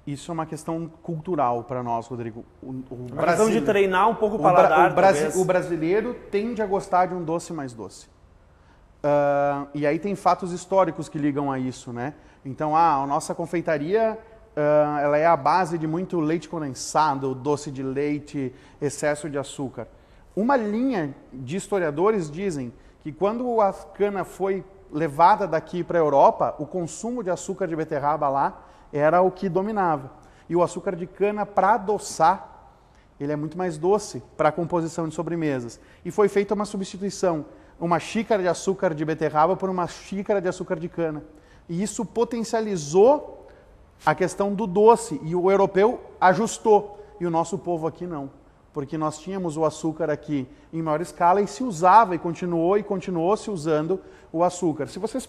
Isso é uma questão cultural para nós, Rodrigo. Uma questão de treinar um pouco o paladar, o brasileiro tende a gostar de um doce mais doce. E aí tem fatos históricos que ligam a isso, né? Então, a nossa confeitaria, ela é a base de muito leite condensado, doce de leite, excesso de açúcar. Uma linha de historiadores dizem que quando a cana foi levada daqui para a Europa, o consumo de açúcar de beterraba lá era o que dominava. E o açúcar de cana, para adoçar, ele é muito mais doce para a composição de sobremesas. E foi feita uma substituição, uma xícara de açúcar de beterraba por uma xícara de açúcar de cana. E isso potencializou a questão do doce, e o europeu ajustou, e o nosso povo aqui não. Porque nós tínhamos o açúcar aqui em maior escala e se usava e continuou se usando o açúcar. Se vocês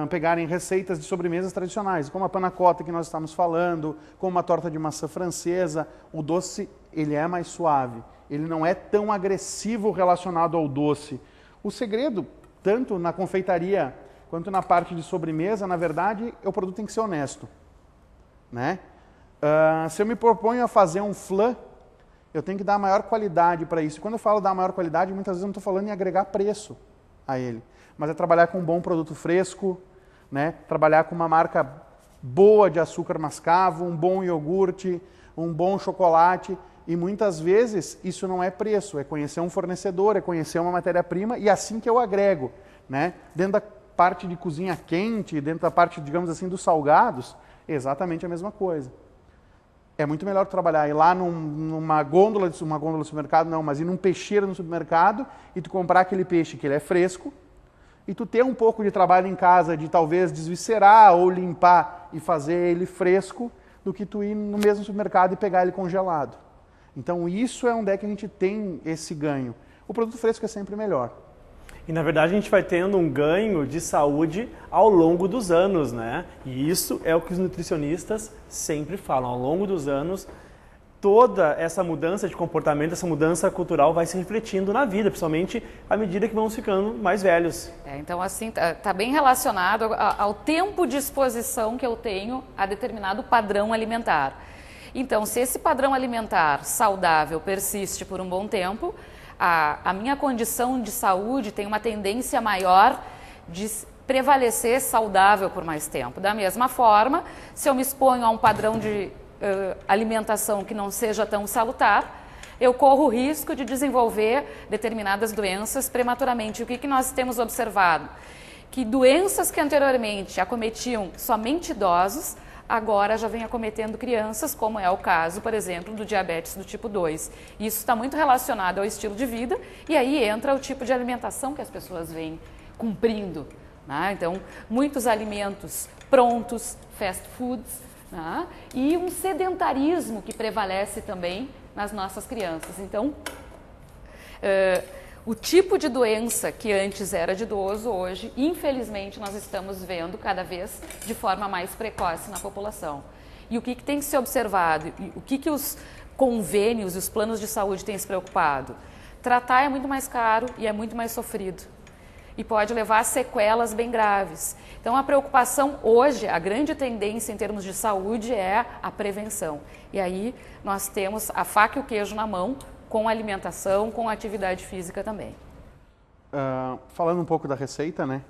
pegarem receitas de sobremesas tradicionais, como a panna cotta que nós estamos falando, como a torta de maçã francesa, o doce ele é mais suave, ele não é tão agressivo relacionado ao doce. O segredo, tanto na confeitaria quanto na parte de sobremesa, na verdade, o produto tem que ser honesto, né? Se eu me proponho a fazer um flan, eu tenho que dar a maior qualidade para isso. Quando eu falo dar a maior qualidade, muitas vezes eu não estou falando em agregar preço a ele, mas é trabalhar com um bom produto fresco, né? Trabalhar com uma marca boa de açúcar mascavo, um bom iogurte, um bom chocolate, e muitas vezes isso não é preço, é conhecer um fornecedor, é conhecer uma matéria-prima, e assim que eu agrego, né? Dentro da parte de cozinha quente, dentro da parte, digamos assim, dos salgados, é exatamente a mesma coisa. É muito melhor trabalhar ir lá numa gôndola do supermercado, não, mas ir num peixeiro no supermercado e tu comprar aquele peixe que ele é fresco, e tu ter um pouco de trabalho em casa de talvez desviscerar ou limpar e fazer ele fresco, do que tu ir no mesmo supermercado e pegar ele congelado. Então isso é onde é que a gente tem esse ganho. O produto fresco é sempre melhor. E na verdade a gente vai tendo um ganho de saúde ao longo dos anos, né? E isso é o que os nutricionistas sempre falam. Ao longo dos anos, toda essa mudança de comportamento, essa mudança cultural vai se refletindo na vida, principalmente à medida que vamos ficando mais velhos. Então, assim, tá bem relacionado ao tempo de exposição que eu tenho a determinado padrão alimentar. Então, se esse padrão alimentar saudável persiste por um bom tempo, a minha condição de saúde tem uma tendência maior de prevalecer saudável por mais tempo. Da mesma forma, se eu me exponho a um padrão de alimentação que não seja tão salutar, eu corro o risco de desenvolver determinadas doenças prematuramente. O que nós temos observado? Que doenças que anteriormente acometiam somente idosos, agora já vem acometendo crianças, como é o caso, por exemplo, do diabetes do tipo 2. Isso está muito relacionado ao estilo de vida, e aí entra o tipo de alimentação que as pessoas vêm cumprindo, né? Então, muitos alimentos prontos, fast foods, né? E um sedentarismo que prevalece também nas nossas crianças. Então, o tipo de doença que antes era de idoso, hoje, infelizmente, nós estamos vendo cada vez de forma mais precoce na população. E o que tem que ser observado? O que os convênios e os planos de saúde têm se preocupado? Tratar é muito mais caro e é muito mais sofrido. E pode levar a sequelas bem graves. Então, a preocupação hoje, a grande tendência em termos de saúde é a prevenção. E aí, nós temos a faca e o queijo na mão, com alimentação, com atividade física também. Falando um pouco da receita, né?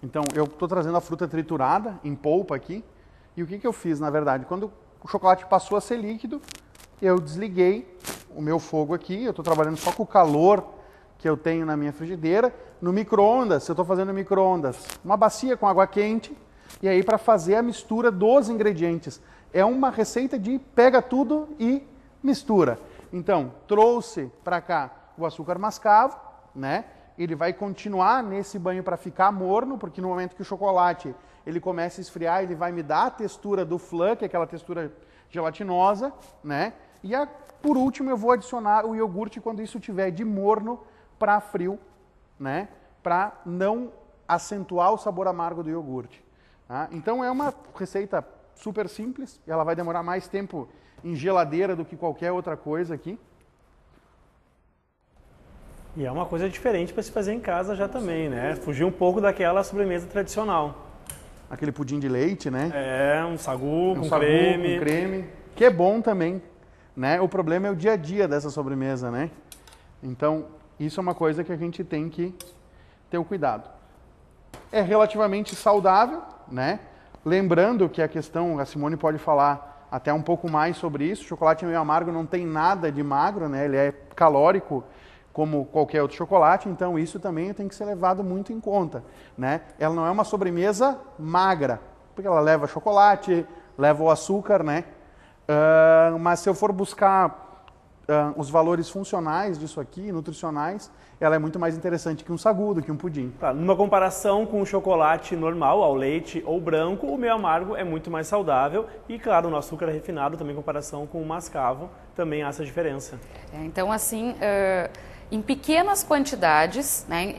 Então, eu estou trazendo a fruta triturada em polpa aqui. E o que eu fiz, na verdade? Quando o chocolate passou a ser líquido, eu desliguei o meu fogo aqui. Eu estou trabalhando só com o calor que eu tenho na minha frigideira. No micro-ondas, eu estou fazendo micro-ondas, uma bacia com água quente. E aí, para fazer a mistura dos ingredientes. É uma receita de pega tudo e mistura. Então, trouxe para cá o açúcar mascavo, né? Ele vai continuar nesse banho para ficar morno, porque no momento que o chocolate ele começa a esfriar, ele vai me dar a textura do flan, que é aquela textura gelatinosa, né? E por último eu vou adicionar o iogurte quando isso tiver de morno para frio, né? Para não acentuar o sabor amargo do iogurte. Tá? Então é uma receita super simples, ela vai demorar mais tempo em geladeira do que qualquer outra coisa aqui. E é uma coisa diferente para se fazer em casa já também, né? Fugir um pouco daquela sobremesa tradicional. aquele pudim de leite, né? Um sagu com sagu creme. com creme, que é bom também, né? O problema é o dia a dia dessa sobremesa, né? Então, isso é uma coisa que a gente tem que ter o cuidado. É relativamente saudável, né? Lembrando que a Simone pode falar até um pouco mais sobre isso, o chocolate meio amargo não tem nada de magro, né? Ele é calórico como qualquer outro chocolate, então isso também tem que ser levado muito em conta, né? Ela não é uma sobremesa magra, porque ela leva chocolate, leva o açúcar, né? Mas se eu for buscar os valores funcionais disso aqui, nutricionais, ela é muito mais interessante que um sagu, do que um pudim. Tá, numa comparação com o chocolate normal, ao leite ou branco, o meio amargo é muito mais saudável e, claro, no açúcar refinado, também em comparação com o mascavo, também há essa diferença. Então, assim, em pequenas quantidades, né,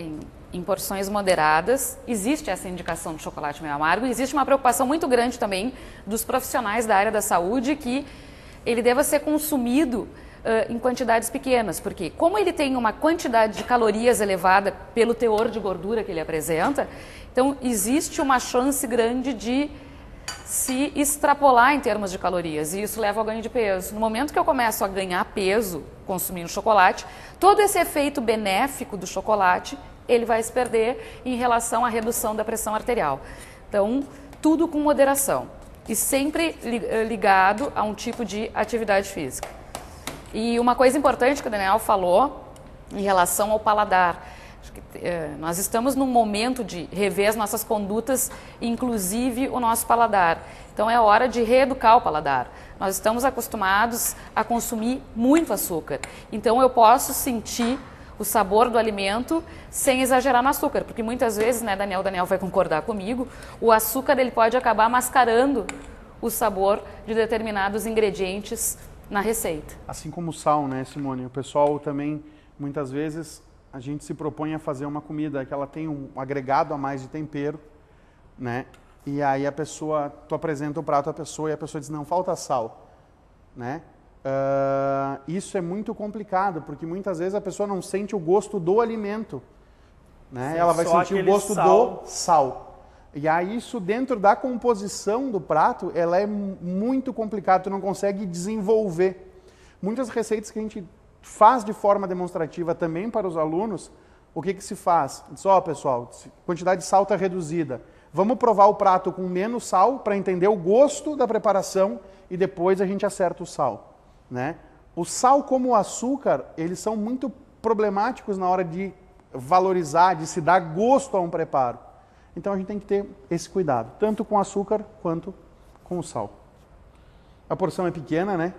em porções moderadas, existe essa indicação do chocolate meio amargo e existe uma preocupação muito grande também dos profissionais da área da saúde que ele deva ser consumido em quantidades pequenas, porque como ele tem uma quantidade de calorias elevada pelo teor de gordura que ele apresenta, então existe uma chance grande de se extrapolar em termos de calorias e isso leva ao ganho de peso. No momento que eu começo a ganhar peso consumindo chocolate, todo esse efeito benéfico do chocolate, ele vai se perder em relação à redução da pressão arterial. Então, tudo com moderação e sempre ligado a um tipo de atividade física. E uma coisa importante que o Daniel falou em relação ao paladar. Acho que, nós estamos num momento de rever as nossas condutas, inclusive o nosso paladar. Então é hora de reeducar o paladar. Nós estamos acostumados a consumir muito açúcar. Então eu posso sentir o sabor do alimento sem exagerar no açúcar. Porque muitas vezes, né, Daniel vai concordar comigo, o açúcar ele pode acabar mascarando o sabor de determinados ingredientes na receita. Assim como o sal, né, Simone? O pessoal também, muitas vezes, a gente se propõe a fazer uma comida que ela tem um agregado a mais de tempero, né? E aí tu apresenta o prato à pessoa e a pessoa diz, não, falta sal, né? Isso é muito complicado, porque muitas vezes a pessoa não sente o gosto do alimento, né? Ela vai sentir o gosto do sal. E aí isso dentro da composição do prato, ela é muito complicado, tu não consegue desenvolver. Muitas receitas que a gente faz de forma demonstrativa também para os alunos, o que se faz? Diz, pessoal, quantidade de sal está reduzida. Vamos provar o prato com menos sal para entender o gosto da preparação e depois a gente acerta o sal, né? O sal como o açúcar, eles são muito problemáticos na hora de valorizar, de se dar gosto a um preparo. Então a gente tem que ter esse cuidado, tanto com o açúcar quanto com o sal. A porção é pequena, né?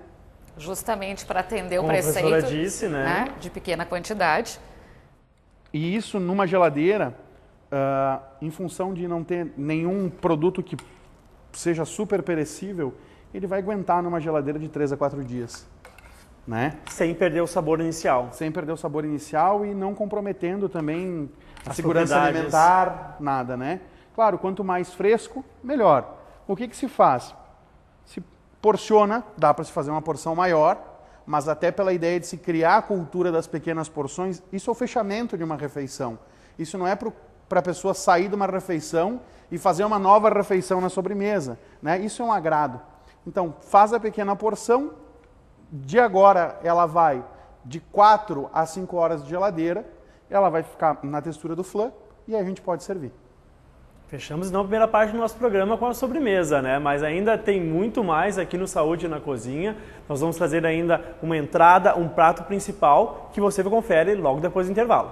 Justamente para atender o Como preceito, a professora disse, né? De pequena quantidade. E isso numa geladeira, em função de não ter nenhum produto que seja super perecível, ele vai aguentar numa geladeira de 3 a 4 dias. Né? Sem perder o sabor inicial. Sem perder o sabor inicial e não comprometendo também a segurança alimentar, nada, né? Claro, quanto mais fresco, melhor. O que se faz? Se porciona, dá para se fazer uma porção maior, mas até pela ideia de se criar a cultura das pequenas porções, isso é o fechamento de uma refeição. Isso não é para a pessoa sair de uma refeição e fazer uma nova refeição na sobremesa, né? Isso é um agrado. Então, faz a pequena porção, de agora ela vai de 4 a 5 horas de geladeira, ela vai ficar na textura do flan e aí a gente pode servir. Fechamos então a primeira parte do nosso programa com a sobremesa, né? Mas ainda tem muito mais aqui no Saúde na Cozinha. Nós vamos trazer ainda uma entrada, um prato principal que você confere logo depois do intervalo.